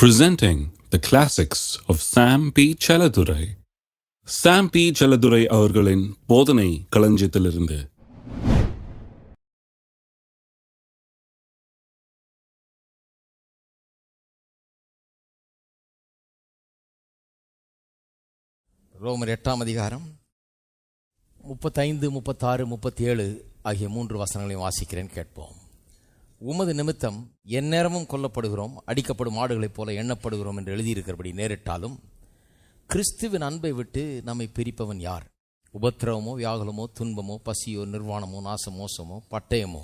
Presenting the classics of Sam P. Chaladurai. Sam P. Chaladurai அவர்களின் போதனை களஞ்சியத்திலிருந்து. ரோமர் 8ஆம் அதிகாரம் 35, 36, 37 ஆகிய 3 வசனங்களையும் வாசிக்கிறேன், கேட்போம். உமது நிமித்தம் எந்நேரமும் கொல்லப்படுகிறோம், அடிக்கப்படும் ஆடுகளைப் போல எண்ணப்படுகிறோம் என்று எழுதியிருக்கிறபடி நேரிட்டாலும் கிறிஸ்துவின் அன்பை விட்டு நம்மை பிரிப்பவன் யார்? உபத்திரவமோ, வியாகுலமோ, துன்பமோ, பசியோ, நிர்வாணமோ, நாசமோசமோ, பட்டயமோ,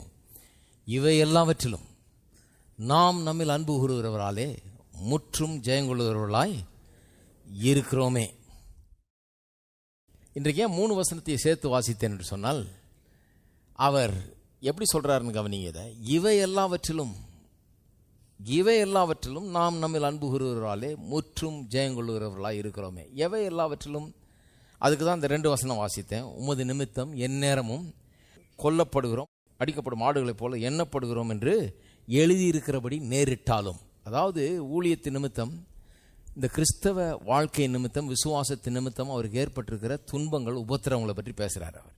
இவை எல்லாவற்றிலும் நாம் நம்மில் அன்பு கூறுகிறவராலே முற்றும் ஜெயங்கொள்கிறவர்களாய் இருக்கிறோமே. இன்றைக்கு ஏன் 3 வசனத்தை சேர்த்து வாசித்தேன் என்று சொன்னால், அவர் எப்படி சொல்றாருன்னு கவனிங்க. இவை எல்லாவற்றிலும் நாம் நம்மில் அன்பு கூறுகிறவர்களாலே முற்றும் ஜெயங்கொள்கிறவர்களாய் இருக்கிறோமே. எவை எல்லாவற்றிலும், அதுக்கு தான் இந்த 2 வசனம் வாசித்தேன். உமது நிமித்தம் எந்நேரமும் கொல்லப்படுகிறோம், அடிக்கப்படும் ஆடுகளைப் போல எண்ணப்படுகிறோம் என்று எழுதியிருக்கிறபடி நேரிட்டாலும். அதாவது ஊழியத்தின் நிமித்தம், இந்த கிறிஸ்தவ வாழ்க்கை நிமித்தம், விசுவாசத்தின் நிமித்தம் அவருக்கு ஏற்பட்டிருக்கிற துன்பங்கள், உபத்திரவங்களை பற்றி பேசுகிறார். அவர்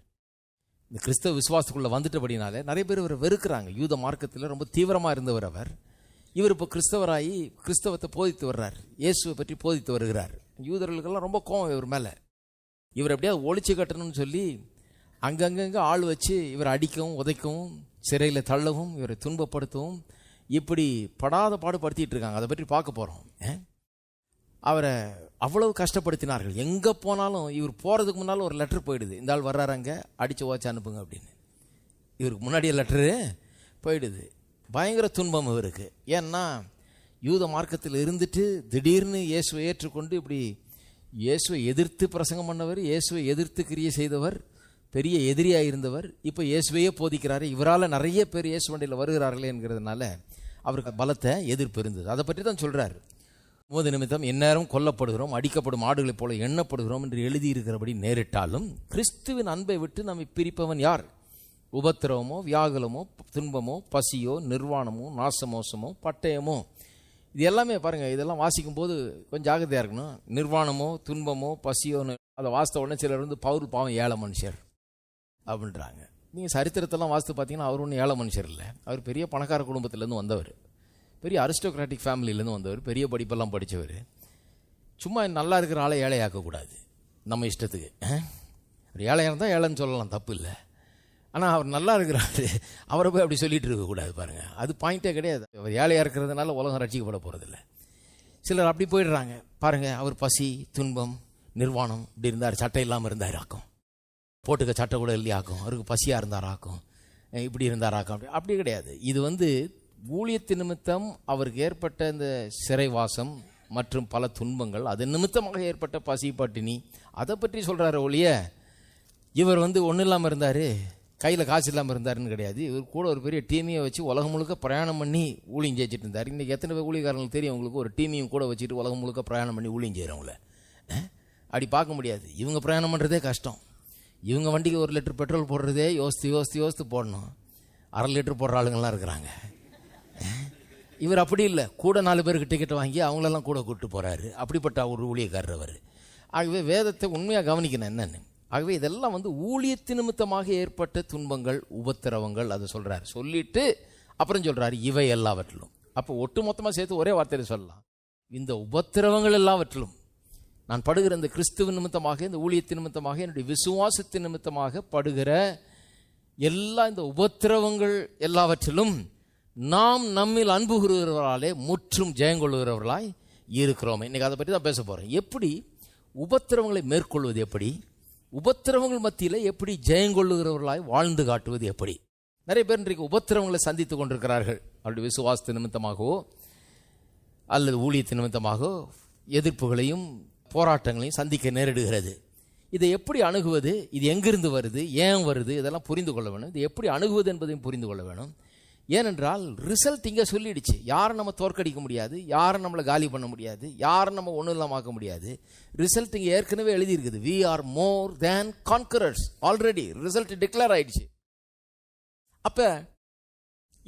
இந்த கிறிஸ்தவ விசுவாசத்துக்குள்ளே வந்துட்டபடினாலே நிறைய பேர் இவரை வெறுக்கிறாங்க. யூத மார்க்கத்தில் ரொம்ப தீவிரமாக இருந்தவர் அவர். இவர் இப்போ கிறிஸ்தவராகி கிறிஸ்தவத்தை போதித்து வர்றார், இயேசுவை பற்றி போதித்து வருகிறார். யூதர்களுக்கெல்லாம் ரொம்ப கோவம் இவர் மேலே. இவர் எப்படியாவது ஒழிச்சு கட்டணும்னு சொல்லி அங்கங்கே ஆள் வச்சு இவரை அடிக்கவும், உதைக்கவும், சிறையில் தள்ளவும், இவரை துன்பப்படுத்தவும், இப்படி படாத பாடுபடுத்திட்டு இருக்காங்க. அதை பற்றி பார்க்க போகிறோம். அவரை அவ்வளவு கஷ்டப்படுத்தினார்கள். எங்கே போனாலும் இவர் போகிறதுக்கு முன்னால் ஒரு லெட்டர் போயிடுது, இந்த ஆள் வர்றாங்க, அடித்து ஓச்சு அனுப்புங்க அப்படின்னு. இவருக்கு முன்னாடியே லெட்டரு போயிடுது. பயங்கர துன்பம் இவருக்கு. ஏன்னா யூத மார்க்கத்தில் இருந்துட்டு திடீர்னு இயேசுவை ஏற்றுக்கொண்டு இப்படி இயேசுவை எதிர்த்து பிரசங்கம் பண்ணவர், இயேசுவை எதிர்த்து கிரியை செய்தவர், பெரிய எதிரியாக இருந்தவர், இப்போ இயேசுவையே போதிக்கிறாரு. இவரால் நிறைய பேர் இயேசு வண்டியில் வருகிறார்களே என்கிறதுனால அவருக்கு பலத்தை எதிர்ப்பு இருந்தது. அதை பற்றி தான் சொல்கிறார். உமது நிமித்தம் எந்நேரம் கொல்லப்படுகிறோம், அடிக்கப்படும் ஆடுகளைப் போல எண்ணப்படுகிறோம் என்று எழுதியிருக்கிறபடி நேரிட்டாலும் கிறிஸ்துவின் அன்பை விட்டு நம்மை பிரிப்பவன் யார்? உபத்திரவமோ, வியாகுலமோ, துன்பமோ, பசியோ, நிர்வாணமோ, நாசமோசமோ, பட்டயமோ. இது எல்லாமே பாருங்கள், இதெல்லாம் வாசிக்கும் போது கொஞ்சம் ஜாகிரதையாக இருக்கணும். நிர்வாணமோ, துன்பமோ, பசியோன்னு அதை வாசித்த உடனே சிலர் வந்து பவுல் பாவம் ஏழை மனுஷர் அப்படின்றாங்க. நீங்கள் சரித்திரத்தெல்லாம் வாசித்து பார்த்தீங்கன்னா அவர் ஒன்றும் ஏழை மனுஷர் இல்லை. அவர் பெரிய பணக்கார குடும்பத்திலேருந்து வந்தவர், பெரிய அரிஸ்டோக்ராட்டிக் ஃபேமிலியிலேருந்து வந்தவர், பெரிய படிப்பெல்லாம் படித்தவர். சும்மா நல்லா இருக்கிற ஆளை ஏழையாக்கக்கூடாது நம்ம இஷ்டத்துக்கு. ஒரு ஏழையாக இருந்தால் ஏழைன்னு சொல்லலாம், தப்பு இல்லை. ஆனால் அவர் நல்லா இருக்கிறாரு, அவரை போய் அப்படி சொல்லிட்டு இருக்கக்கூடாது. பாருங்கள், அது பாயிண்ட்டே கிடையாது. அவர் ஏழையாக இருக்கிறதுனால உலகம் ரட்சிக்கப்பட போகிறதில்ல. சிலர் அப்படி போயிடுறாங்க. பாருங்கள், அவர் பசி, துன்பம், நிர்வாணம் இப்படி இருந்தார், சட்டை இல்லாமல் இருந்தார் ஆக்கும், போட்டுக்க சட்டை கூட இல்லையாக்கும், அவருக்கு பசியாக இருந்தார் ஆக்கும், இப்படி இருந்தார் ஆக்கும். அப்படி கிடையாது. இது ஊழியத்தின் நிமித்தம் அவருக்கு ஏற்பட்ட இந்த சிறைவாசம் மற்றும் பல துன்பங்கள், அது நிமித்தமாக ஏற்பட்ட பசி, பட்டினி, அதை பற்றி சொல்கிறாரு ஒழிய இவர் ஒன்றும் இல்லாமல் இருந்தார், கையில் காசு இல்லாமல் இருந்தாருன்னு கிடையாது. இவர் கூட ஒரு பெரிய டீமையை வச்சு உலகம் முழுக்க பிரயாணம் பண்ணி ஊழியம் ஜெயிச்சிட்டு இருந்தார். இன்றைக்கி எத்தனை பேர் ஊழியக்காரங்களுக்கு தெரியும் உங்களுக்கு, ஒரு டீமையும் கூட வச்சுட்டு உலகம் முழுக்க பிரயாணம் பண்ணி ஊழியம் செய்கிறவங்கள அப்படி பார்க்க முடியாது. இவங்க பிரயாணம் பண்ணுறதே கஷ்டம். இவங்க வண்டிக்கு 1 லிட்டர் பெட்ரோல் போடுறதே யோசித்து போடணும். 1/2 லிட்டர் போடுற ஆளுங்கள்லாம் இருக்கிறாங்க. இவர் அப்படி இல்லை, கூட 4 பேருக்கு டிக்கெட் வாங்கி அவங்களெல்லாம் கூட கூப்பிட்டு போகிறாரு. அப்படிப்பட்ட ஒரு ஊழியக்காரர் அவர். ஆகவே வேதத்தை உண்மையாக கவனிக்கணும் என்னன்னு. ஆகவே இதெல்லாம் ஊழியத்தின் நிமித்தமாக ஏற்பட்ட துன்பங்கள், உபத்திரவங்கள், அதை சொல்கிறார். சொல்லிட்டு அப்புறம் சொல்கிறார் இவை எல்லாவற்றிலும். அப்போ ஒட்டு மொத்தமாக சேர்த்து ஒரே வார்த்தையில் சொல்லலாம், இந்த உபத்திரவங்கள் எல்லாவற்றிலும் நான் படுகிற இந்த கிறிஸ்துவின் நிமித்தமாக, இந்த ஊழியத்தின் நிமித்தமாக, என்னுடைய விசுவாசத்தின் நிமித்தமாக படுகிற எல்லா இந்த உபத்திரவங்கள் எல்லாவற்றிலும் நாம் நம்மில் அன்பு கூறுகிறவர்களாலே முற்றும் ஜெயங்கொள்கிறவர்களாய் இருக்கிறோமே. இன்றைக்கி அதை பற்றி தான் பேச போகிறேன். எப்படி உபத்திரவங்களை மேற்கொள்வது, எப்படி உபத்திரவங்கள் மத்தியில் எப்படி ஜெயங்கொள்ளுகிறவர்களாய் வாழ்ந்து காட்டுவது எப்படி. நிறைய பேர் இன்றைக்கு உபத்திரவங்களை சந்தித்து கொண்டிருக்கிறார்கள். அவருடைய விசுவாசத்தின் நிமித்தமாகவோ அல்லது ஊழியத்தின் நிமித்தமாகவோ எதிர்ப்புகளையும் போராட்டங்களையும் சந்திக்க நேரிடுகிறது. இதை எப்படி அணுகுவது, இது எங்கிருந்து வருது, ஏன் வருது, இதெல்லாம் புரிந்து கொள்ள வேணும். இது எப்படி அணுகுவது என்பதையும் புரிந்து கொள்ள வேணும். ஏனென்றால் ரிசல்ட் இங்கே சொல்லிடுச்சு. யாரும் நம்ம தோற்கடிக்க முடியாது, யாரும் நம்மளை காலி பண்ண முடியாது, யாரும் நம்ம ஒன்றும் இல்லாமல் ஆக்க முடியாது. ரிசல்ட் இங்கே ஏற்கனவே எழுதியிருக்குது. we are more than conquerors. Already result declare ஆயிடுச்சு. அப்போ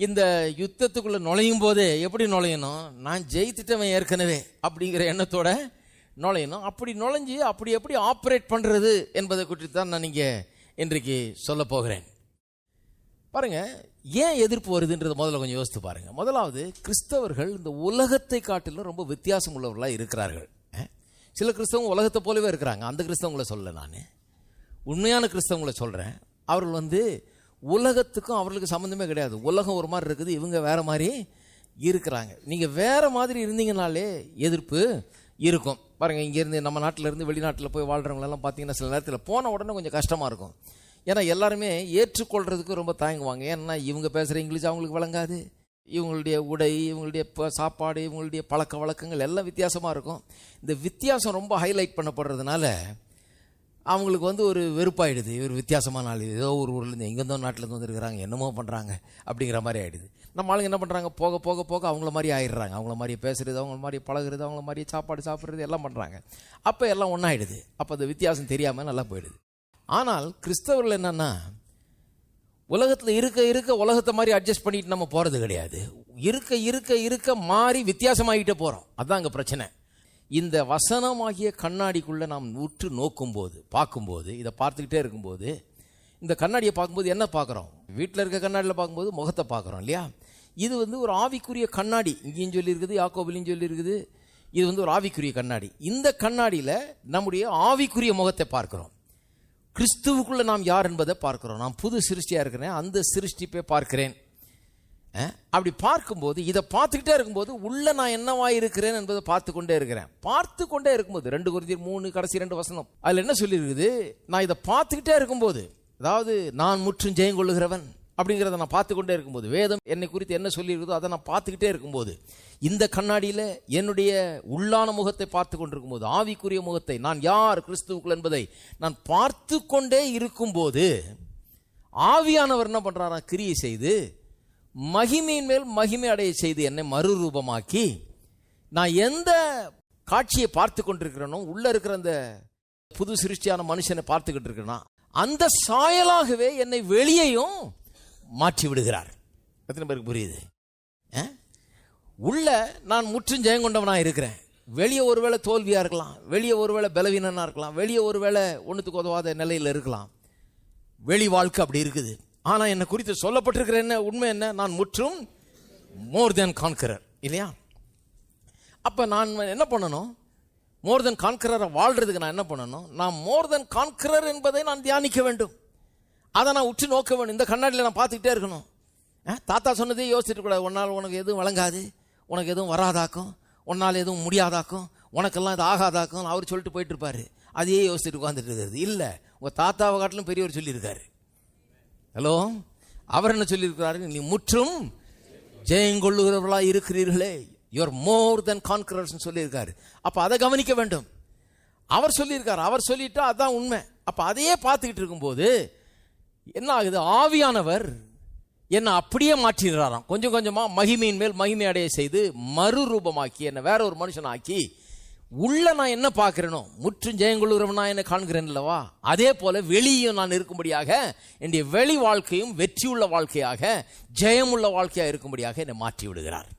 இந்த யுத்தத்துக்குள்ள நுழையும் போதே எப்படி நுழையணும், நான் ஜெயித்துட்டவன் ஏற்கனவே அப்படிங்கிற எண்ணத்தோட நுழையணும். அப்படி நுழைஞ்சு அப்படி எப்படி ஆப்ரேட் பண்றது என்பதை குறித்து தான் நான் இங்கே இன்றைக்கு சொல்ல போகிறேன். பாருங்க, ஏன் எதிர்ப்பு வருதுன்றதை முதல்ல கொஞ்சம் யோசித்து பாருங்க. முதலாவது, கிறிஸ்தவர்கள் இந்த உலகத்தை காட்டிலும் ரொம்ப வித்தியாசம் உள்ளவர்களாக இருக்கிறார்கள். சில கிறிஸ்தவங்க உலகத்தை போலவே இருக்கிறாங்க. அந்த கிறிஸ்தவங்களை சொல்லலை, நான் உண்மையான கிறிஸ்தவங்களை சொல்றேன். அவர்கள் உலகத்துக்கும் அவர்களுக்கு சம்மந்தமே கிடையாது. உலகம் ஒரு மாதிரி இருக்குது, இவங்க வேற மாதிரி இருக்கிறாங்க. நீங்க வேற மாதிரி இருந்தீங்கனாலே எதிர்ப்பு இருக்கும். பாருங்க, இங்கேருந்து நம்ம நாட்டில் இருந்து வெளிநாட்டில் போய் வாழ்றவங்களெல்லாம் பார்த்தீங்கன்னா சில நேரத்தில் போன உடனே கொஞ்சம் கஷ்டமாக இருக்கும். ஏன்னா எல்லாருமே ஏற்றுக்கொள்றதுக்கு ரொம்ப தயங்குவாங்க. ஏன்னா இவங்க பேசுகிற இங்கிலீஷ் அவங்களுக்கு விளங்காது, இவங்களுடைய உடை, இவங்களுடைய சாப்பாடு, இவங்களுடைய பழக்க வழக்கங்கள் எல்லாம் வித்தியாசமாக இருக்கும். இந்த வித்தியாசம் ரொம்ப ஹைலைட் பண்ணப்படுறதுனால அவங்களுக்கு ஒரு வெறுப்பாயிடுது. இவர் வித்தியாசமான ஆள், ஏதோ ஒரு ஊர்லேருந்து எங்கேருந்தோ நாட்டிலேருந்து வந்துருக்கிறாங்க, என்னமோ பண்ணுறாங்க அப்படிங்கிற மாதிரி ஆகிடுது. நம்ம ஆளுங்க என்ன பண்ணுறாங்க, போக போக போக அவங்கள மாதிரி ஆயிடுறாங்க. அவங்கள மாதிரி பேசுறது, அவங்கள மாதிரி பழகுறது, அவங்கள மாதிரி சாப்பாடு சாப்பிட்றது எல்லாம் பண்ணுறாங்க. அப்போ எல்லாம் ஒன்றாயிடுது. அப்போ அந்த வித்தியாசம் தெரியாமல் நல்லா போயிடுது. ஆனால் கிறிஸ்தவர்கள் என்னன்னா, உலகத்தில் இருக்க இருக்க உலகத்தை மாதிரி அட்ஜஸ்ட் பண்ணிட்டு நம்ம போகிறது கிடையாது. இருக்க இருக்க இருக்க மாறி வித்தியாசமாகிட்டே போகிறோம். அதுதான் அங்கே பிரச்சனை. இந்த வசனமாகிய கண்ணாடிக்குள்ளே நாம் உற்று நோக்கும்போது, பார்க்கும்போது, இதை பார்த்துக்கிட்டே இருக்கும்போது, இந்த கண்ணாடியை பார்க்கும்போது என்ன பார்க்குறோம்? வீட்டில் இருக்க கண்ணாடியில் பார்க்கும்போது முகத்தை பார்க்குறோம் இல்லையா? இது ஒரு ஆவிக்குரிய கண்ணாடி. இங்கேயும் சொல்லியிருக்குது, யாக்கோபிலையும் சொல்லியிருக்குது. இது ஒரு ஆவிக்குரிய கண்ணாடி. இந்த கண்ணாடியில் நம்முடைய ஆவிக்குரிய முகத்தை பார்க்கிறோம். கிறிஸ்துவுக்குள்ள நாம் யார் என்பதை பார்க்கிறோம். நான் புது சிருஷ்டியாக இருக்கிறேன், அந்த சிருஷ்டிப்பை பார்க்கிறேன். அப்படி பார்க்கும்போது, இதை பார்த்துக்கிட்டே இருக்கும்போது உள்ள நான் என்னவா இருக்கிறேன் என்பதை பார்த்து கொண்டே இருக்கிறேன். பார்த்து கொண்டே இருக்கும்போது 2 கொரிந்தியர் 3 கடைசி 2 வசனம், அதில் என்ன சொல்லியிருக்குது? நான் இதை பார்த்துக்கிட்டே இருக்கும்போது, அதாவது நான் முற்றும் ஜெயம் கொள்ளுகிறவன் அப்படிங்கிறத நான் பார்த்து கொண்டே இருக்கும்போது, வேதம் என்னை குறித்து என்ன சொல்லியிருக்குதோ அதை நான் பார்த்துக்கிட்டே இருக்கும்போது, இந்த கண்ணாடியில் என்னுடைய உள்ளான முகத்தை பார்த்து கொண்டிருக்கும்போது, ஆவிக்குரிய முகத்தை, நான் யார் கிறிஸ்துவுக்குள் என்பதை நான் பார்த்து கொண்டே இருக்கும்போது, ஆவியானவர் என்ன பண்றாரா, கிரியை செய்து மகிமையின் மேல் மகிமை அடைய செய்து என்னை மறுரூபமாக்கி, நான் எந்த காட்சியை பார்த்து கொண்டிருக்கிறேனோ, உள்ள இருக்கிற அந்த புது சிருஷ்டியான மனுஷனை பார்த்துக்கிட்டு இருக்கிறேன்னா, அந்த சாயலாகவே என்னை வெளியையும் மாற்றி விடுகிறார். எத்தனை பேருக்கு புரியுது? உள்ள நான் முற்றும் ஜெயம் கொண்டவனாக இருக்கிறேன். வெளியே ஒருவேளை தோல்வியா இருக்கலாம், வெளியே ஒருவேளை பலவீனனா இருக்கலாம், வெளியே ஒருவேளை ஒன்றுத்துக்கு உதவாத நிலையில் இருக்கலாம். வெளி வாழ்க்கை அப்படி இருக்குது. ஆனா என்ன குறித்து சொல்லப்பட்டிருக்கிற என்ன உண்மை என்ன? நான் முற்றும் மோர் தென் கான்கரர் இல்லையா? அப்ப நான் என்ன பண்ணணும்? மோர் தென் கான்கரரை வாழ்றதுக்கு நான் என்ன பண்ணணும்? நான் மோர் தென் கான்கரர் என்பதை நான் தியானிக்க வேண்டும். அதை நான் உற்று நோக்க வேண்டும். இந்த கண்ணாடியில் நான் பார்த்துக்கிட்டே இருக்கணும். தாத்தா சொன்னதே யோசிச்சுட்டு கூடாது. உன்னால் உனக்கு எதுவும் வழங்காது, உனக்கு எதுவும் வராதாக்கும், உன்னால் எதுவும் முடியாதாக்கும், உனக்கெல்லாம் இது ஆகாதாக்கும் அவர் சொல்லிட்டு போயிட்டு இருப்பாரு. அதையே யோசிச்சுட்டு உட்காந்துட்டு இருக்கிறது இல்லை. உங்க தாத்தாவை காட்டிலும் பெரியவர் சொல்லியிருக்காரு. ஹலோ, அவர் என்ன சொல்லியிருக்கிறாரு? நீ முற்றும் ஜெயங்கொள்ளுகிறவர்களா இருக்கிறீர்களே, யூஆர் மோர் தென் கான்கரர்ஸ் சொல்லியிருக்காரு. அப்ப அதை கவனிக்க வேண்டும். அவர் சொல்லியிருக்காரு, அவர் சொல்லிட்டா அதான் உண்மை. அப்ப அதையே பார்த்துக்கிட்டு இருக்கும்போது என்ன ஆகுது? ஆவியானவர் என்ன அப்படியே மாற்றிடுறாராம். கொஞ்சம் கொஞ்சமா மகிமையின் மேல் மகிமை அடைய செய்து மறுரூபமாக்கி என்ன வேற ஒரு மனுஷன் ஆக்கி, உள்ள நான் என்ன பார்க்கிறேனோ, முற்றும் ஜெயங்கொள்ளுகிறவனா என்ன காண்கிறேன் அல்லவா, அதே போல வெளியும் நான் இருக்கும்படியாக, என்னுடைய வெளி வாழ்க்கையும் வெற்றியுள்ள வாழ்க்கையாக, ஜெயமுள்ள வாழ்க்கையாக இருக்கும்படியாக என்னை மாற்றி விடுகிறார்.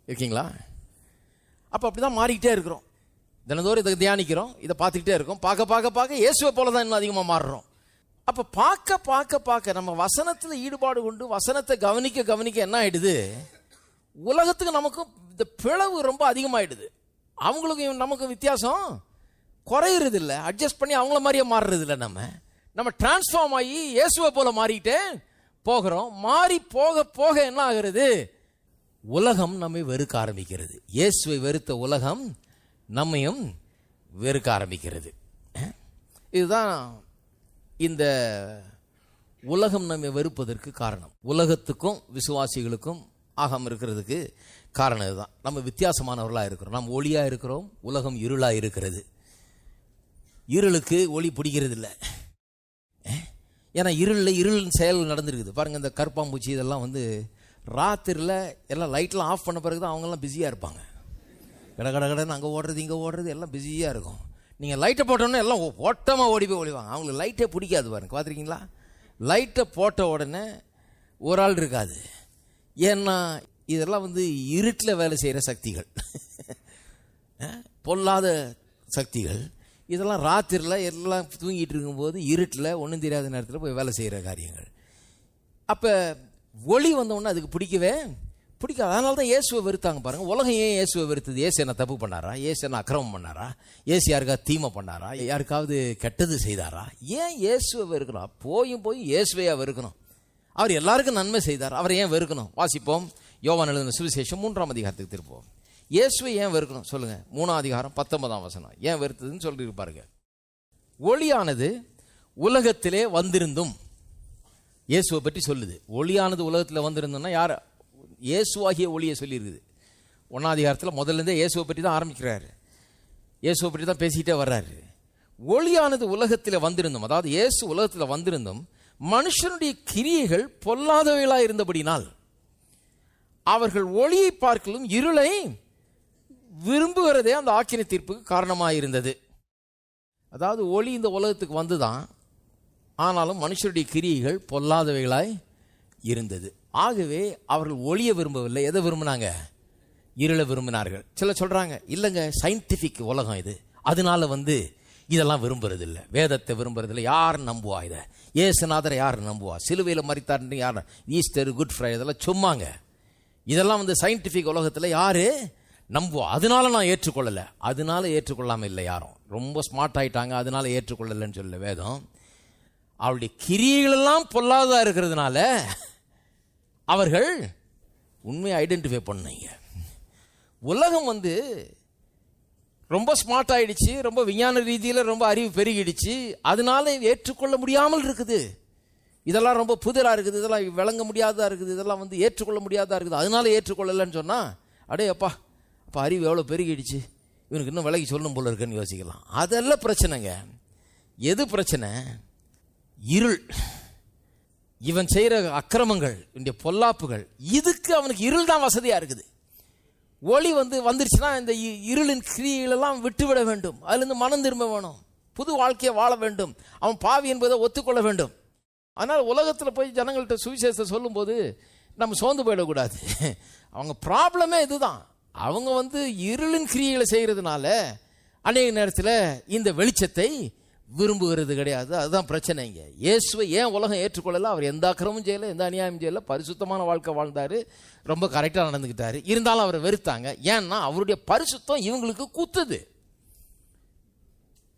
இருக்கீங்களா? அப்ப அப்படிதான் மாறிக்கிட்டே இருக்கிறோம். தினந்தோறும் இதை தியானிக்கிறோம், இதை பார்த்துக்கிட்டே இருக்கோம். பார்க்க பார்க்க பார்க்க இயேசுவை போல தான் இன்னும் அதிகமாக மாறுறோம். அப்ப பார்க்க பார்க்க பார்க்க நம்ம வசனத்தில் ஈடுபாடு கொண்டு வசனத்தை கவனிக்க கவனிக்க என்ன ஆயிடுது? உலகத்துக்கு நமக்கும் இந்த பிளவு ரொம்ப அதிகமாயிடுது. அவங்களுக்கும் நமக்கும் வித்தியாசம் குறையிறது இல்லை. அட்ஜஸ்ட் பண்ணி அவங்கள மாதிரியே மாறுறது இல்லை. நம்ம டிரான்ஸ்ஃபார்ம் ஆகி இயேசுவை போல மாறிக்கிட்டே போகிறோம். மாறி போக போக என்ன ஆகிறது? உலகம் நம்மை வெறுக்க ஆரம்பிக்கிறது. இயேசுவை வெறுத்த உலகம் நம்மையும் வெறுக்க ஆரம்பிக்கிறது. இதுதான் இந்த உலகம் நம்மை வெறுப்பதற்கு காரணம். உலகத்துக்கும் விசுவாசிகளுக்கும் ஆகாம இருக்கிறதுக்கு காரணம் இதுதான். நம்ம வித்தியாசமானவர்களாக இருக்கிறோம். நம்ம ஒளியாக இருக்கிறோம், உலகம் இருளாக இருக்கிறது. இருளுக்கு ஒளி பிடிக்கிறது இல்லை. ஏன்னா இருள் செயல் நடந்துருக்குது. பாருங்க, இந்த கருப்பாம்பூச்சி இதெல்லாம் ராத்திரியில் எல்லாம் லைட்லாம் ஆஃப் பண்ண பிறகு தான் அவங்கெல்லாம் பிஸியாக இருப்பாங்க. கடன்னு அங்கே ஓடுறது இங்கே ஓடுறது எல்லாம் பிஸியாக இருக்கும். நீங்கள் லைட்டை போட்டோன்னே எல்லாம் ஓட்டமாக ஓடி போய் ஒளிவாங்க. அவங்களுக்கு லைட்டே பிடிக்காது. பாருங்க, பார்த்துருக்கீங்களா? லைட்டை போட்ட உடனே ஒரு ஆள் இருக்காது, ஏன்னா இதெல்லாம் இருட்டில் வேலை செய்கிற சக்திகள், பொல்லாத சக்திகள். இதெல்லாம் ராத்திரியில் எல்லாம் தூங்கிட்டு இருக்கும்போது இருட்டில் ஒன்றும் தெரியாத நேரத்தில் போய் வேலை செய்கிற காரியங்கள். அப்போ ஒளி வந்தோடனே அதுக்கு பிடிக்காது. அதனால தான் இயேசுவை வெறுத்தாங்க பாருங்கள். உலகம் ஏன் இயேசுவை வெறுத்தது? இயேசு என்ன தப்பு பண்ணாரா? இயேசு என்ன அக்கிரமம் பண்ணாரா? இயேசு யாருக்காவது தீமை பண்ணாரா? யாருக்காவது கெட்டது செய்தாரா? ஏன் இயேசுவை வெறுக்கணும்? போய் இயேசுவையா வெறுக்கணும்? அவர் எல்லாருக்கும் நன்மை செய்தார், அவரை ஏன் வெறுக்கணும்? வாசிப்போம், யோவான் எழுதின சுவிசேஷம் 3ஆம் அதிகாரத்துக்கு திருப்போம். இயேசுவை ஏன் வெறுக்கணும் சொல்லுங்க. 3ஆம் அதிகாரம் 19ஆம் வசனம். ஏன் வெறுத்ததுன்னு சொல்லிட்டு பாருங்க. ஒளியானது உலகத்திலே வந்திருந்தும், இயேசுவை பற்றி சொல்லுது. ஒளியானது உலகத்தில் வந்திருந்தோம்னா யார்? இயேசுவாகிய ஒளியை சொல்லியிருக்குது. 1ஆம் அதிகாரத்தில் முதல்லேருந்தே இயேசுவை பற்றி தான் ஆரம்பிக்கிறாரு. இயேசுவை பற்றி தான் பேசிக்கிட்டே வர்றாரு. ஒளியானது உலகத்தில் வந்திருந்தும், அதாவது இயேசு உலகத்தில் வந்திருந்தும் மனுஷனுடைய கிரியைகள் பொல்லாதவைகளாக இருந்தபடினால் அவர்கள் ஒளியை பார்க்கலும் இருளை விரும்புகிறதே அந்த ஆக்கினை தீர்ப்புக்கு காரணமாக இருந்தது. அதாவது ஒளி இந்த உலகத்துக்கு வந்துதான், ஆனாலும் மனுஷருடைய கிரியைகள் பொல்லாதவைகளாய் இருந்தது. ஆகவே அவர்கள் ஒளியை விரும்பவில்லை. எதை விரும்பினாங்க? இருளை விரும்பினார்கள். சில சொல்றாங்க, இல்லைங்க சயின்டிஃபிக் உலகம் இது, அதனால இதெல்லாம் விரும்புறது இல்லை, வேதத்தை விரும்புறது இல்லை. யார் நம்புவா இதை? ஏசுநாதரை யார் நம்புவா? சிலுவையில் மரித்தார்ன்னு யார்? ஈஸ்டர், குட் ஃப்ரைடே இதெல்லாம் சும்மாங்க. இதெல்லாம் சயின்டிஃபிக் உலகத்தில் யாரு நம்புவா? அதனால நான் ஏற்றுக்கொள்ளலை. அதனால ஏற்றுக்கொள்ளாமல் இல்லை யாரும். ரொம்ப ஸ்மார்ட் ஆயிட்டாங்க, அதனால ஏற்றுக்கொள்ளலைன்னு சொல்ல வேதம். அவருடைய கிரியைகளெல்லாம் பொல்லாததா இருக்கிறதுனால அவர்கள் உண்மையை ஐடென்டிஃபை பண்ணீங்க. உலகம் ரொம்ப ஸ்மார்ட் ஆயிடுச்சு, ரொம்ப விஞ்ஞான ரீதியில் ரொம்ப அறிவு பெருகிடுச்சு, அதனால ஏற்றுக்கொள்ள முடியாமல் இருக்குது. இதெல்லாம் ரொம்ப புதிராக இருக்குது, இதெல்லாம் விளங்க முடியாததாக இருக்குது, இதெல்லாம் ஏற்றுக்கொள்ள முடியாததாக இருக்குது, அதனால ஏற்றுக்கொள்ளலைன்னு சொன்னால், அடே அப்பா அறிவு எவ்வளோ பெருகிடுச்சு, இவனுக்கு இன்னும் விலகி சொல்லணும் போல இருக்குன்னு யோசிக்கலாம். அதெல்லாம் பிரச்சனைங்க. எது பிரச்சனை? இருள். இவன் செய்கிற அக்கிரமங்கள், இவனுடைய பொல்லாப்புகள், இதுக்கு அவனுக்கு இருள் தான் வசதியாக இருக்குது. ஒளி வந்துருச்சுன்னா இந்த இருளின் கிரியைகளெல்லாம் விட்டுவிட வேண்டும், அதுலேருந்து மனம் திரும்ப வேணும், புது வாழ்க்கையை வாழ வேண்டும், அவன் பாவி என்பதை ஒத்துக்கொள்ள வேண்டும். அதனால் உலகத்தில் போய் ஜனங்கள்கிட்ட சுவிசேஷத்தை சொல்லும்போது நம்ம சோர்ந்து போயிடக்கூடாது. அவங்க ப்ராப்ளமே இதுதான். அவங்க இருளின் கிரியைகளை செய்கிறதுனால அநேக நேரத்தில் இந்த வெளிச்சத்தை விரும்புகிறது கிடையாது. அதுதான் பிரச்சனைங்க. இயேசுவை ஏன் உலகம் ஏற்றுக்கொள்ளல? அவர் எந்த அக்கிரமும் செய்யலை, எந்த அநியாயம் செய்யலை, பரிசுத்தமான வாழ்க்கை வாழ்ந்தார், ரொம்ப கரெக்டாக நடந்துக்கிட்டாரு. இருந்தாலும் அவரை வெறுத்தாங்க. ஏன்னா அவருடைய பரிசுத்தம் இவங்களுக்கு குத்துது,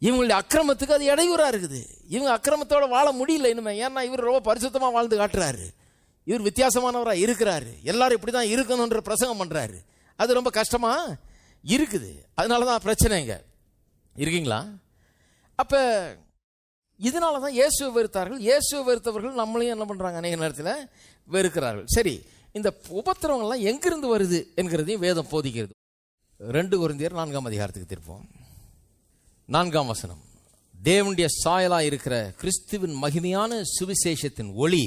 இவங்களுடைய அக்கிரமத்துக்கு அது இடையூறாக இருக்குது. இவங்க அக்கிரமத்தோட வாழ முடியல இனிமே. ஏன்னா இவர் ரொம்ப பரிசுத்தமாக வாழ்ந்து காட்டுறாரு, இவர் வித்தியாசமானவராக இருக்கிறாரு, எல்லாரும் இப்படி தான் இருக்கணுன்ற பிரசங்கம் பண்ணுறாரு. அது ரொம்ப கஷ்டமாக இருக்குது. அதனால தான் பிரச்சனைங்க. இருக்கீங்களா? அப்போ இதனால தான் இயேசுவை வெறுத்தார்கள். இயேசுவை வெறுத்தவர்கள் நம்மளையும் என்ன பண்ணுறாங்க? அநேக நேரத்தில் வெறுக்கிறார்கள். சரி, இந்த உபத்திரவங்கள்லாம் எங்கிருந்து வருது என்கிறதையும் வேதம் போதிக்கிறது. 2 கொரிந்தியர் 4ஆம் அதிகாரத்துக்கு திருப்போம். 4ஆம் வசனம். தேவனுடைய சாயலாக இருக்கிற கிறிஸ்துவின் மகிமையான சுவிசேஷத்தின் ஒளி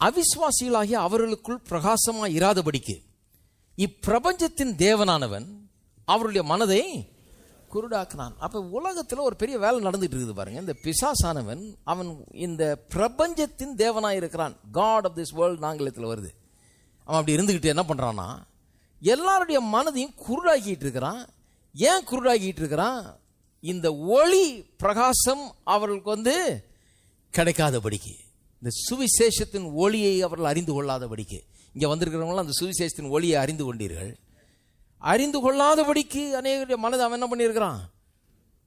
அவிசுவாசிகளாகிய அவர்களுக்குள் பிரகாசமாக இராதபடிக்கு இப்பிரபஞ்சத்தின் தேவனானவன் அவருடைய மனதை குருடாக்குனான். அப்போ உலகத்தில் ஒரு பெரிய வேலை நடந்துட்டு இருக்குது பாருங்க. இந்த பிசாசானவன் அவன் இந்த பிரபஞ்சத்தின் தேவனாக இருக்கிறான். காட் ஆஃப் திஸ் வேர்ல்ட் ஆங்கிலத்தில் வருது. அவன் அப்படி இருந்துக்கிட்டு என்ன பண்ணுறான்னா, எல்லாருடைய மனதையும் குருடாக்கிட்டு இருக்கிறான். ஏன் குருடாக்கிட்டு இருக்கிறான்? இந்த ஒளி பிரகாசம் அவர்களுக்கு கிடைக்காதபடிக்கு, இந்த சுவிசேஷத்தின் ஒளியை அவர்கள் அறிந்து கொள்ளாதபடிக்கு. இங்கே வந்திருக்கிறவங்களாம் அந்த சுவிசேஷத்தின் ஒளியை அறிந்து கொண்டீர்கள், அறிந்து கொள்ளாதபடிக்கு அநேகருடைய மனதை அவன் என்ன பண்ணியிருக்கிறான்?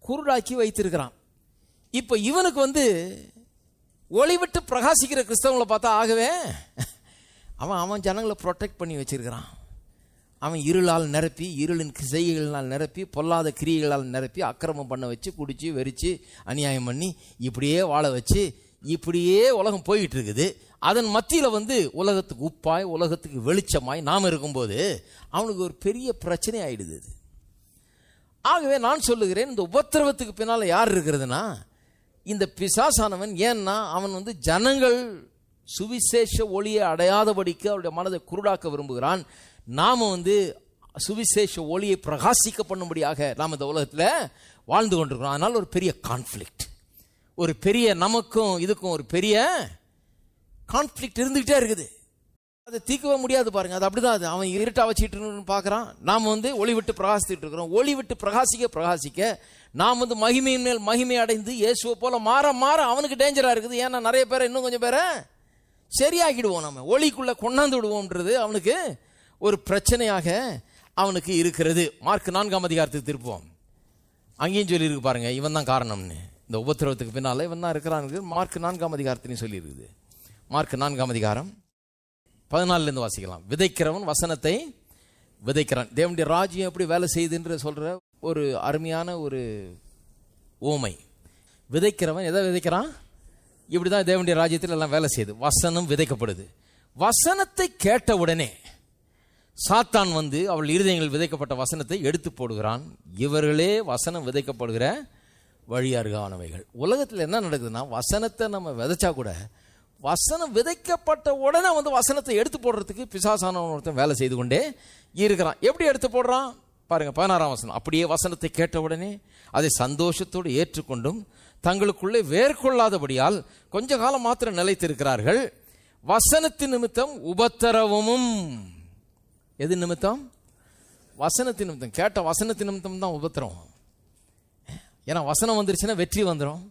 குருடாக்கி வைத்திருக்கிறான். இப்போ இவனுக்கு ஒளி விட்டு பிரகாசிக்கிற கிறிஸ்தவங்களை பார்த்தா ஆகவே அவன் ஜனங்களை ப்ரொடெக்ட் பண்ணி வச்சிருக்கிறான். அவன் இருளால் நிரப்பி, இருளின் செய்கைகளால் நிரப்பி, பொல்லாத கிரியைகளால் நிரப்பி, அக்கிரமம் பண்ண வச்சு, குடிச்சு வெறிச்சு அநியாயம் பண்ணி இப்படியே வாழ வச்சு, இப்படியே உலகம் போயிட்டு இருக்குது. அதன் மத்தியில் உலகத்துக்கு உப்பாய், உலகத்துக்கு வெளிச்சமாய் நாம் இருக்கும்போது அவனுக்கு ஒரு பெரிய பிரச்சனை ஆயிடுது. ஆகவே நான் சொல்லுகிறேன், இந்த உபத்திரவத்துக்கு பின்னால் யார் இருக்கிறதுனா இந்த பிசாசானவன். ஏன்னா அவன் ஜனங்கள் சுவிசேஷ ஒளியை அடையாதபடிக்கு அவருடைய மனதை குருடாக்க விரும்புகிறான். நாம் சுவிசேஷ ஒளியை பிரகாசிக்க பண்ணும்படியாக நாம் இந்த உலகத்தில் வாழ்ந்து கொண்டிருக்கிறோம். அதனால் ஒரு பெரிய கான்ஃப்ளிக்ட், ஒரு பெரிய நமக்கும் இதுக்கும் ஒரு பெரிய கான்ஃப்ளிக்ட் இருந்துகிட்டே இருக்குது. அதை தீர்க்கவே முடியாது பாருங்க. அது அப்படிதான். அது அவன் இருட்டா வச்சுட்டு பார்க்கறான், நாம் ஒளி விட்டு பிரகாசித்துட்டு இருக்கிறோம். ஒளி விட்டு பிரகாசிக்க பிரகாசிக்க நாம் மகிமையின் மேல் மகிமை அடைந்து இயேசுவை போல மாற மாற அவனுக்கு டேஞ்சரா இருக்குது. ஏன்னா நிறைய பேரை இன்னும் கொஞ்சம் பேரை சரியாக்கிடுவோம், நம்ம ஒளிக்குள்ள கொண்டாந்து விடுவோம்ன்றது அவனுக்கு ஒரு பிரச்சனையாக அவனுக்கு இருக்கிறது. மார்க் 4ஆம் அதிகாரத்துக்கு திருப்போம். அங்கேயும் சொல்லியிருக்கு பாருங்க, இவன் தான் காரணம்னு. இந்த உபத்திரவத்துக்கு பின்னால இவன் தான் இருக்கிறான். மார்க் 4ஆம் அதிகாரத்திலையும் சொல்லியிருக்குது. மார்க் 4ஆம் அதிகாரம் 14 வாசிக்கலாம். விதைக்கிறவன் வசனத்தை விதைக்கிறான். தேவனுடைய ராஜ்யம் எப்படி வேலை செய்யுதுன்ற சொல்ற ஒரு அருமையான ஒரு ஓமை. விதைக்கிறவன் எதை விதைக்கிறான்? இப்படிதான் தேவனுடைய ராஜ்யத்தில் எல்லாம் வேலை செய்யுது. வசனம் விதைக்கப்படுது. வசனத்தை கேட்ட உடனே சாத்தான் அவள் இருதயங்கள் விதைக்கப்பட்ட வசனத்தை எடுத்து போடுகிறான். இவர்களே வசனம் விதைக்கப்படுகிற வழியார்கானவைகள். உலகத்தில் என்ன நடக்குதுன்னா, வசனத்தை நம்ம விதைச்சா கூட வசனம் விதைக்கப்பட்ட உடனே வசனத்தை எடுத்து போடுறதுக்கு பிசாசானவன் ஒருத்தன் வேலை செய்து கொண்டே இருக்கிறான். எப்படி எடுத்து போடுறான் பாருங்க, 16ஆம் வசனம். அப்படியே வசனத்தை கேட்ட உடனே அதை சந்தோஷத்தோடு ஏற்றுக்கொண்டும் தங்களுக்குள்ளே வேர்கொள்ளாதபடியால் கொஞ்ச காலம் மாத்திரம் நிலைத்திருக்கிறார்கள். வசனத்தின் நிமித்தம் உபத்திரவமும். எது நிமித்தம்? வசனத்தின் நிமித்தம். கேட்ட வசனத்தின் நிமித்தம் தான் உபத்திரவம். ஏன்னா வசனம் வந்துருச்சுன்னா வெற்றி வந்துடும்.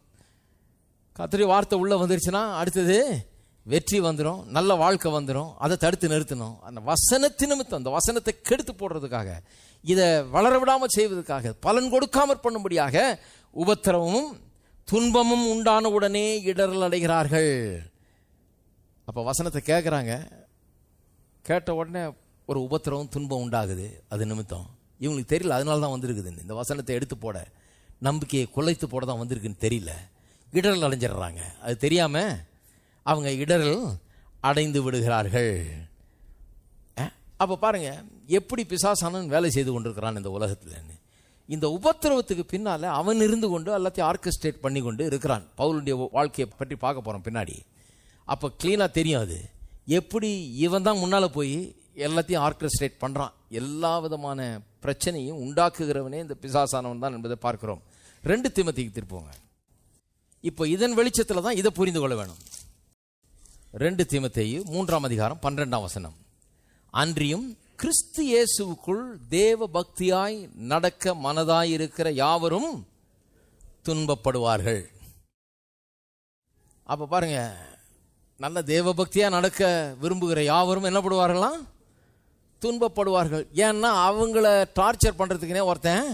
கர்த்தருடைய வார்த்தை உள்ள வந்துருச்சுன்னா அடுத்தது வெற்றி வந்துடும், நல்ல வாழ்க்கை வந்துடும். அதை தடுத்து நிறுத்தணும். அந்த வசனத்தின் நிமித்தம், அந்த வசனத்தை கெடுத்து போடுறதுக்காக, இதை வளர விடாமல் செய்வதற்காக, பலன் கொடுக்காமற் பண்ணும்படியாக உபத்திரவமும் துன்பமும் உண்டான உடனே இடரல் அடைகிறார்கள். அப்போ வசனத்தை கேட்குறாங்க, கேட்ட உடனே ஒரு உபத்திரவம் துன்பம் உண்டாகுது. அது நிமித்தம் இவங்களுக்கு தெரியல, அதனால தான் வந்திருக்குது. இந்த வசனத்தை எடுத்து போட, நம்பிக்கையை குலைத்து போட தான் வந்திருக்குன்னு தெரியல, இடரல் அடைஞ்சிடுறாங்க. அது தெரியாம அவங்க இடரல் அடைந்து விடுகிறார்கள். அப்ப பாருங்க எப்படி பிசாசானன் வேலை செய்து கொண்டிருக்கிறான் இந்த உலகத்தில். இந்த உபத்திரவத்துக்கு பின்னால அவன் இருந்து கொண்டு எல்லாத்தையும் ஆர்கெஸ்ட்ரேட் பண்ணி கொண்டு இருக்கிறான். பவுலுடைய வாழ்க்கையை பற்றி பார்க்க போறோம் பின்னாடி. அப்ப கிளீனா தெரியும் அது எப்படி இவன் தான் முன்னால போய் எல்லாத்தையும் ஆர்கெஸ்ட்ரேட் பண்றான். எல்லா விதமான பிரச்சனையும் உண்டாக்குகிறவனே இந்த பிசாசானவன் தான் என்பதை பார்க்கிறோம். 2 தீமோத்தேயுக்கு திருப்புவோங்க. இப்போ இதன் வெளிச்சத்தில் தான் இதை புரிந்து கொள்ள வேணும். 2 தீமோத்தேயு 3ஆம் அதிகாரம் 12ஆம் வசனம். அன்றியும் கிறிஸ்து இயேசுவுக்குள் தேவ பக்தியாய் நடக்க மனதாய் இருக்கிற யாவரும் துன்பப்படுவார்கள். அப்ப பாருங்க, நல்ல தேவ பக்தியா நடக்க விரும்புகிற யாவரும் என்ன படுவார்களாம்? துன்பப்படுவார்கள். ஏன்னா அவங்கள டார்ச்சர் பண்றதுக்குனே ஒருத்தன்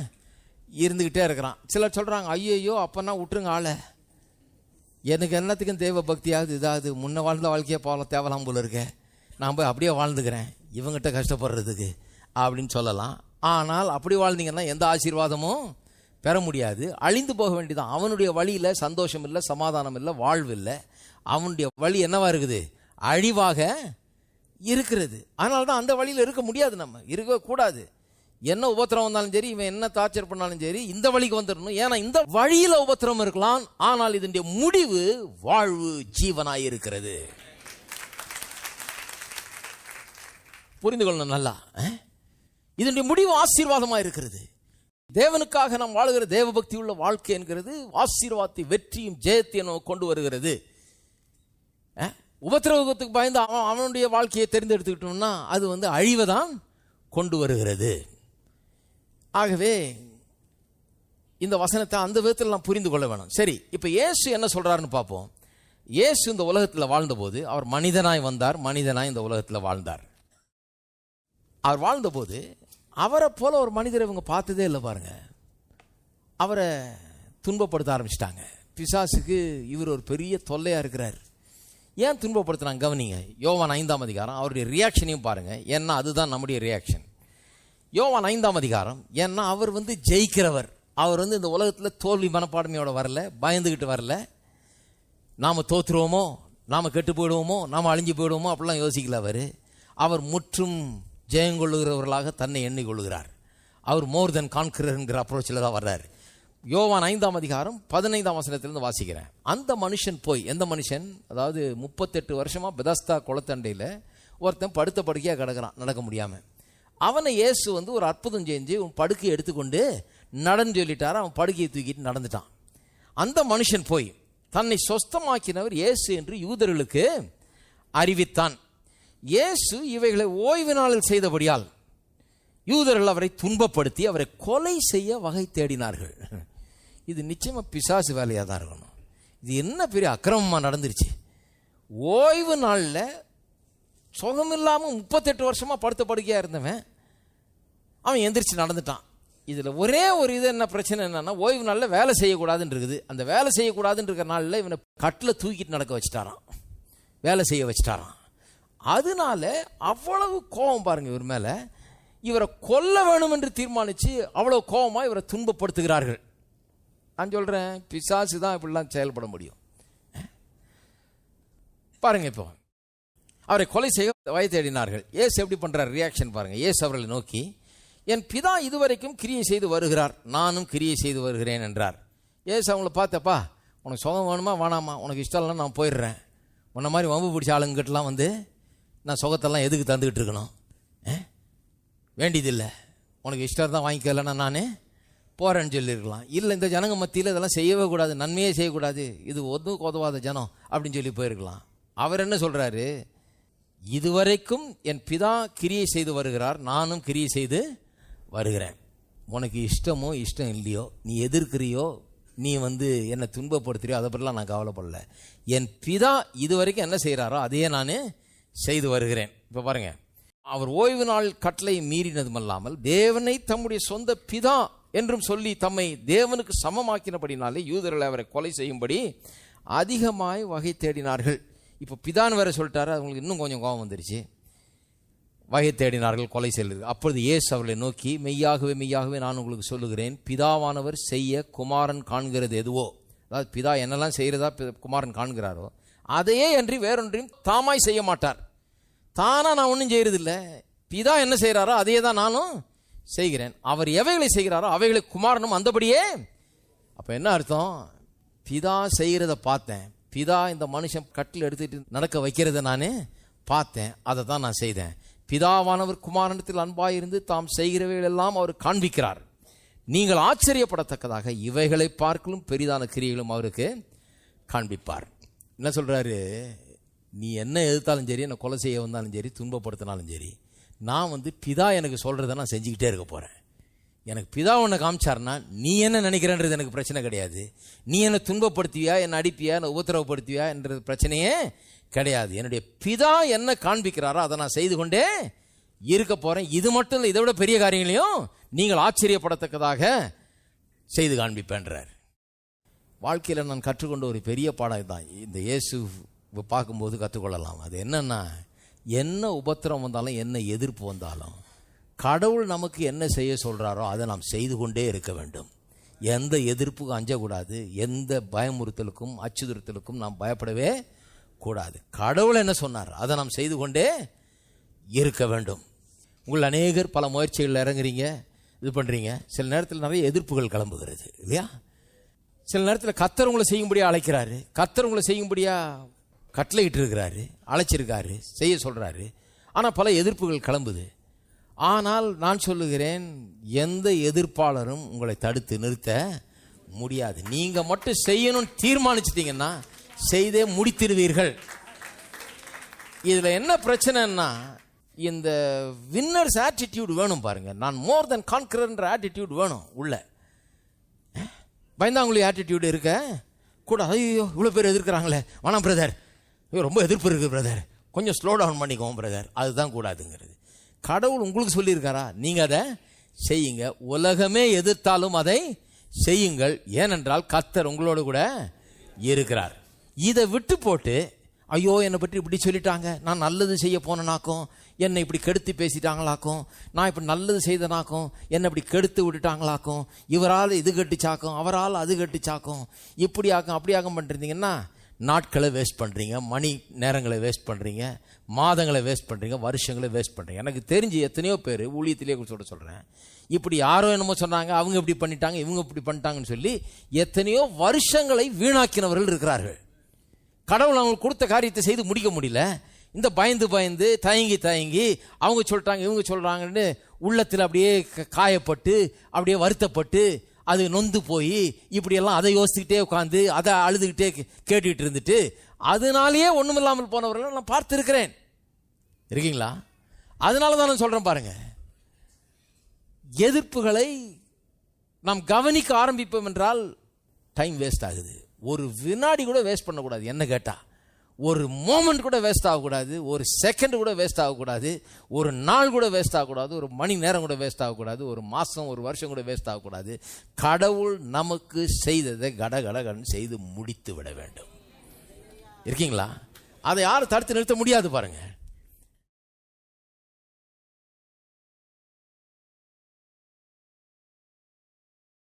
இருந்துகிட்டே இருக்கிறான். சிலர் சொல்றாங்க, ஐயோ அப்பன்னா விட்டுருங்க ஆளை, எனக்கு என்னத்துக்கும் தேவ பக்தியாகுது, இதாகுது, முன்ன வாழ்ந்த வாழ்க்கையே போகலாம் தேவலாம் போல இருக்க, நான் போய் அப்படியே வாழ்ந்துக்கிறேன் இவங்கிட்ட கஷ்டப்படுறதுக்கு அப்படின்னு சொல்லலாம். ஆனால் அப்படி வாழ்ந்தீங்கன்னா எந்த ஆசீர்வாதமும் பெற முடியாது, அழிந்து போக வேண்டியதான். அவனுடைய வழியில சந்தோஷம் இல்லை, சமாதானம் இல்லை, வாழ்வு இல்லை. அவனுடைய வழி என்னவா இருக்குது? அழிவாக இருக்கிறது. அதனால தான் அந்த வழியில் இருக்க முடியாது, நம்ம இருக்கக்கூடாது. என்ன உபத்திரம் வந்தாலும் சரி, இவன் என்ன டார்ச்சர் பண்ணாலும் சரி, இந்த வழிக்கு வந்துடணும். ஏன்னா இந்த வழியில உபத்திரம் இருக்கலாம், ஆனால் இதனுடைய முடிவு வாழ்வு ஜீவனாய் இருக்கிறது. புரிந்து கொள்ளணும் நல்லா. இதனுடைய முடிவு ஆசீர்வாதமாக இருக்கிறது. தேவனுக்காக நாம் வாழுகிற தேவ பக்தி உள்ள வாழ்க்கை என்கிறது ஆசீர்வாதத்தை, வெற்றியும் ஜெயத்தையும் கொண்டு வருகிறது. உபத்திரவத்துக்கு பயந்து அவனுடைய வாழ்க்கையை தெரிந்தெடுத்துக்கிட்டோம்னா அது அழிவைதான் கொண்டு வருகிறது. ஆகவே இந்த வசனத்தை அந்த விதத்தில் நாம் புரிந்து கொள்ள வேணும். சரி, இப்ப இயேசு என்ன சொல்றாருன்னு பார்ப்போம். இயேசு இந்த உலகத்தில் வாழ்ந்தபோது அவர் மனிதனாய் வந்தார், மனிதனாய் இந்த உலகத்தில் வாழ்ந்தார். அவர் வாழ்ந்தபோது அவரை போல ஒரு மனிதரை இவங்க பார்த்ததே இல்லை பாருங்க. அவரை துன்பப்படுத்த ஆரம்பிச்சிட்டாங்க. பிசாசுக்கு இவர் ஒரு பெரிய தொல்லையா இருக்கிறார். ஏன் துன்பப்படுத்தினாங்க கவனிங்க. யோவான் 5ஆம் அதிகாரம் அவருடைய ரியாக்ஷனையும் பாருங்க. ஏன்னா அதுதான் நம்முடைய ரியாக்ஷன். யோவான் 5ஆம் அதிகாரம். ஏன்னா அவர் ஜெயிக்கிறவர். அவர் இந்த உலகத்தில் தோல்வி மனப்பான்மையோட வரல, பயந்துகிட்டு வரல. நாம தோற்றுருவோமோ, நாம கெட்டு போயிடுவோமோ, நாம அழிஞ்சு போயிடுவோமோ அப்படிலாம் யோசிக்கல. அவர் முற்றும் ஜெயங்கொள்ளுகிறவர்களாக தன்னை எண்ணிக்கொள்கிறார். அவர் மோர் தென் கான்கரர் என்கிற அப்ரோச்சில் தான் வர்றார். யோவான் 5ஆம் அதிகாரம் 15ஆம் வசனத்திலிருந்து வாசிக்கிறேன். அந்த மனுஷன் போய், எந்த மனுஷன்? அதாவது 38 வருஷமா பெதஸ்தா குளத்தண்டையில் ஒருத்தன் படுத்த படுக்கையாக கிடக்கிறான், நடக்க முடியாம. அவனை இயேசு ஒரு அற்புதம் செஞ்சு உன் படுக்கையை எடுத்துக்கொண்டு நடன்னு சொல்லிட்டாரு. அவன் படுக்கையை தூக்கிட்டு நடந்துட்டான். அந்த மனுஷன் போய் தன்னை சொஸ்தமாக்கினவர் இயேசு என்று யூதர்களுக்கு அறிவித்தான். இயேசு இவைகளை ஓய்வு நாளில் செய்தபடியால் யூதர்கள் அவரை துன்பப்படுத்தி அவரை கொலை செய்ய வகை தேடினார்கள். இது நிச்சயமா பிசாசு வேலையாக தான் இருக்கணும். இது என்ன பெரிய அக்கிரமமாக நடந்துருச்சு. ஓய்வு நாளில் சுகமில்லாமல் 38 வருஷமாக படுத்த படுக்கையாக இருந்தவன் அவன் எந்திரிச்சு நடந்துட்டான். இதில் ஒரே ஒரு இது என்ன பிரச்சனை என்னன்னா, ஓய்வு நாளில் வேலை செய்யக்கூடாதுன்னு இருக்குது. அந்த வேலை செய்யக்கூடாதுன்னு இருக்கிற நாளில் இவனை கட்டில் தூக்கிட்டு நடக்க வச்சுட்டாரான், வேலை செய்ய வச்சுட்டாரான். அதனால அவ்வளவு கோபம் பாருங்க இவர் மேலே. இவரை கொல்ல வேணும் என்று தீர்மானித்து அவ்வளவு கோபமாக இவரை துன்பப்படுத்துகிறார்கள். நான் சொல்கிறேன், பிசாசு தான் இப்படிலாம் செயல்பட முடியும். பாருங்க, இப்போ அவரை கொலை செய்ய வகை தேடினார்கள். ஏசு எப்படி பண்ணுறார் ரியாக்ஷன் பாருங்க. ஏசு அவர்களை நோக்கி, என் பிதா இதுவரைக்கும் கிரியை செய்து வருகிறார், நானும் கிரியை செய்து வருகிறேன் என்றார். ஏசு அவங்கள பார்த்தப்பா, உனக்கு சுகம் வேணுமா வேணாமா, உனக்கு இஷ்டம் இல்லைன்னா நான் போயிடுறேன். உன்ன மாதிரி வம்பு பிடிச்ச ஆளுங்கிட்டலாம் வந்து நான் சுகத்தெல்லாம் எதுக்கு தந்துக்கிட்டு இருக்கணும், வேண்டியதில்லை, உனக்கு இஷ்டம் தான் வாங்கிக்கலன்னா நான் போகிறேன்னு சொல்லியிருக்கலாம். இல்லை, இந்த ஜனங்க மத்தியில் இதெல்லாம் செய்யவே கூடாது, நன்மையே செய்யக்கூடாது, இது ஒன்றும் உதவாத ஜனம் அப்படின்னு சொல்லி போயிருக்கலாம். அவர் என்ன சொல்கிறாரு, இதுவரைக்கும் என் பிதா கிரியை செய்து வருகிறார், நானும் கிரியை செய்து வருகிறேன். உனக்கு இஷ்டமோ இஷ்டம் இல்லையோ, நீ எதிர்க்கிறியோ, நீ என்னை துன்பப்படுத்துறியோ, அதை பற்றிலாம் நான் கவலைப்படல. என் பிதா இதுவரைக்கும் என்ன செய்கிறாரோ அதையே நான் செய்து வருகிறேன். இப்போ பாருங்க, அவர் ஓய்வு நாள் கட்டளை மீறினதுமல்லாமல் தேவனை தம்முடைய சொந்த பிதா என்றும் சொல்லி தம்மை தேவனுக்கு சமமாக்கினபடினாலே யூதர்கள் அவரை கொலை செய்யும்படி அதிகமாய் வகை தேடினார்கள். இப்போ பிதான்னு வேற சொல்லிட்டாரு, அவங்களுக்கு இன்னும் கொஞ்சம் கோபம் வந்துருச்சு. வகை தேடினார்கள் கொலை செய்வது. அப்பொழுது இயேசு அவர்களை நோக்கி, மெய்யாகவே மெய்யாகவே நான் உங்களுக்கு சொல்லுகிறேன், பிதாவானவர் செய்ய குமாரன் காண்கிறது எதுவோ, அதாவது பிதா என்னெல்லாம் செய்கிறதா குமாரன் காண்கிறாரோ அதையே அன்றி வேறொன்றையும் தாமாய் செய்ய மாட்டார். தானா நான் ஒன்றும் செய்யறதில்லை, பிதா என்ன செய்கிறாரோ அதையே தான் நானும் செய்கிறேன். அவர் எவைகளை செய்கிறாரோ அவைகளை குமாரனும் அந்தபடியே. அப்போ என்ன அர்த்தம், பிதா செய்கிறத பார்த்தேன், பிதா இந்த மனுஷன் கட்டில் எடுத்துட்டு நடக்க வைக்கிறத நான் பார்த்தேன், அதை தான் நான் செய்தேன். பிதாவானவர் குமாரனத்தில் அன்பாயிருந்து தாம் செய்கிறவைகள் எல்லாம் அவர் காண்பிக்கிறார். நீங்கள் ஆச்சரியப்படத்தக்கதாக இவைகளை பார்க்கலும் பெரிதான கிரியைகளும் அவருக்கு காண்பிப்பார். என்ன சொல்றாரு, நீ என்ன எதிர்த்தாலும் சரி, என்னை கொலை செய்ய வந்தாலும் சரி, துன்பப்படுத்தினாலும் சரி, நான் பிதா எனக்கு சொல்றதை நான் செஞ்சுக்கிட்டே இருக்க போறேன். எனக்கு பிதா ஒன்று காமிச்சார்னா நீ என்ன நினைக்கிறன்றது எனக்கு பிரச்சனை கிடையாது. நீ என்னை துன்பப்படுத்துவியா, என்னை அடிப்பியா, என்னை உபத்திரவப்படுத்துவியா என்றது பிரச்சனையே கிடையாது. என்னுடைய பிதா என்ன காண்பிக்கிறாரோ அதை நான் செய்து கொண்டே இருக்க போறேன். இது மட்டும் இல்லை, இதை விட பெரிய காரியங்களையும் நீங்கள் ஆச்சரியப்படத்தக்கதாக செய்து காண்பிப்பேன்றார். வாழ்க்கையில் நான் கற்றுக்கொண்ட ஒரு பெரிய பாடம் தான், இந்த இயேசு பார்க்கும்போது கற்றுக்கொள்ளலாம். அது என்னன்னா, என்ன உபத்திரம் வந்தாலும் என்ன எதிர்ப்பு வந்தாலும் கடவுள் நமக்கு என்ன செய்ய சொல்கிறாரோ அதை நாம் செய்து கொண்டே இருக்க வேண்டும். எந்த எதிர்ப்புக்கும் அஞ்சக்கூடாது, எந்த பயமுறுத்தலுக்கும் அச்சுறுத்தலுக்கும் நாம் பயப்படவே கூடாது. கடவுள் என்ன சொன்னார் அதை நாம் செய்து கொண்டே இருக்க வேண்டும். உங்கள் அநேகர் பல முயற்சிகள் இறங்குறீங்க, இது பண்ணுறீங்க, சில நேரத்தில் நிறைய எதிர்ப்புகள் கிளம்புகிறது இல்லையா? சில நேரத்தில் கர்த்தர் உங்களை செய்யும்படியா அழைக்கிறாரு, கர்த்தர் உங்களை செய்யும்படியா கட்டளையிட்டு இருக்கிறாரு, அழைச்சிருக்காரு, செய்ய சொல்கிறாரு. ஆனால் பல எதிர்ப்புகள் கிளம்புது. ஆனால் நான் சொல்லுகிறேன், எந்த எதிர்ப்பாளரும் உங்களை தடுத்து நிறுத்த முடியாது. நீங்கள் மட்டும் செய்யணும்னு தீர்மானிச்சிட்டிங்கன்னா செய்தே முடித்திருவீர்கள். இதில் என்ன பிரச்சனைன்னா, இந்த வின்னர்ஸ் ஆட்டிடியூட் வேணும் பாருங்க. நான் மோர் தென் கான்கரன்ற ஆட்டிடியூட் வேணும் உள்ள. பயந்தாங்குழி ஆட்டிடியூட் இருக்க கூட, ஐயோ இவ்வளோ பேர் எதிர்க்கிறாங்களே, வேணாம் பிரதர், ரொம்ப எதிர்ப்பு இருக்குது பிரதர், கொஞ்சம் ஸ்லோ டவுன் பண்ணிக்கோங்க பிரதர், அதுதான் கூடாதுங்கிறது. கடவுள் உங்களுக்கு சொல்லியிருக்காரா, நீங்கள் அதை செய்யுங்க. உலகமே எதிர்த்தாலும் அதை செய்யுங்கள், ஏனென்றால் கர்த்தர் உங்களோடு கூட இருக்கிறார். இதை விட்டு போட்டு, ஐயோ என்னை பற்றி இப்படி சொல்லிட்டாங்க, நான் நல்லது செய்ய போனனாக்கும் என்னை இப்படி கெடுத்து பேசிட்டாங்களாக்கும், நான் இப்படி நல்லது செய்தனாக்கும் என்னை இப்படி கெடுத்து விட்டுட்டாங்களாக்கும், இவரால் இது கட்டிச்சாக்கும், அவரால் அது கட்டிச்சாக்கும், இப்படி ஆக்கும் அப்படி ஆக்கம் பண்ணிருந்தீங்கன்னா நாட்களை வேஸ்ட் பண்ணுறீங்க, மணி நேரங்களை வேஸ்ட் பண்ணுறீங்க, மாதங்களை வேஸ்ட் பண்ணுறீங்க, வருஷங்களை வேஸ்ட் பண்ணுறீங்க. எனக்கு தெரிஞ்சு எத்தனையோ பேர் ஊழியத்திலே சொல்கிறேன், இப்படி யாரோ என்னமோ சொன்னாங்க, அவங்க இப்படி பண்ணிட்டாங்க, இவங்க இப்படி பண்ணிட்டாங்கன்னு சொல்லி எத்தனையோ வருஷங்களை வீணாக்கினவர்கள் இருக்கிறார்கள். கடவுள் அவங்களுக்கு கொடுத்த காரியத்தை செய்து முடிக்க முடியல. இந்த பயந்து பயந்து தயங்கி அவங்க சொல்லிட்டாங்க இவங்க சொல்கிறாங்கன்னு உள்ளத்தில் அப்படியே காயப்பட்டு அப்படியே வருத்தப்பட்டு அது நொந்து போய் இப்படியெல்லாம் அதை யோசிச்சுக்கிட்டே உட்காந்து அதை அழுதுகிட்டே கேட்டுக்கிட்டு இருந்துட்டு அதனாலேயே ஒன்றுமில்லாமல் போனவர்கள் நான் பார்த்துருக்கிறேன். இருக்கீங்களா? அதனால தான் நான் சொல்றேன் பாருங்க, எதிர்ப்புகளை நாம் கவனிக்க ஆரம்பிப்போம் என்றால் டைம் வேஸ்ட் ஆகுது. ஒரு வினாடி கூட வேஸ்ட் பண்ணக்கூடாது. என்ன கேட்டா, ஒரு மோமெண்ட் கூட வேஸ்ட் ஆகக்கூடாது, ஒரு செகண்ட் கூட வேஸ்ட் ஆகக்கூடாது, ஒரு நாள் கூட வேஸ்ட் ஆகக்கூடாது, ஒரு மணி நேரம் கூட வேஸ்ட் ஆகக்கூடாது, ஒரு மாதம் ஒரு வருஷம் கூட வேஸ்ட் ஆகக்கூடாது. கடவுள் நமக்கு செய்ததை கடகடகன்னு செய்து முடித்து விட வேண்டும். இருக்கீங்களா? அதை யாரும் தடுத்து நிறுத்த முடியாது பாருங்க.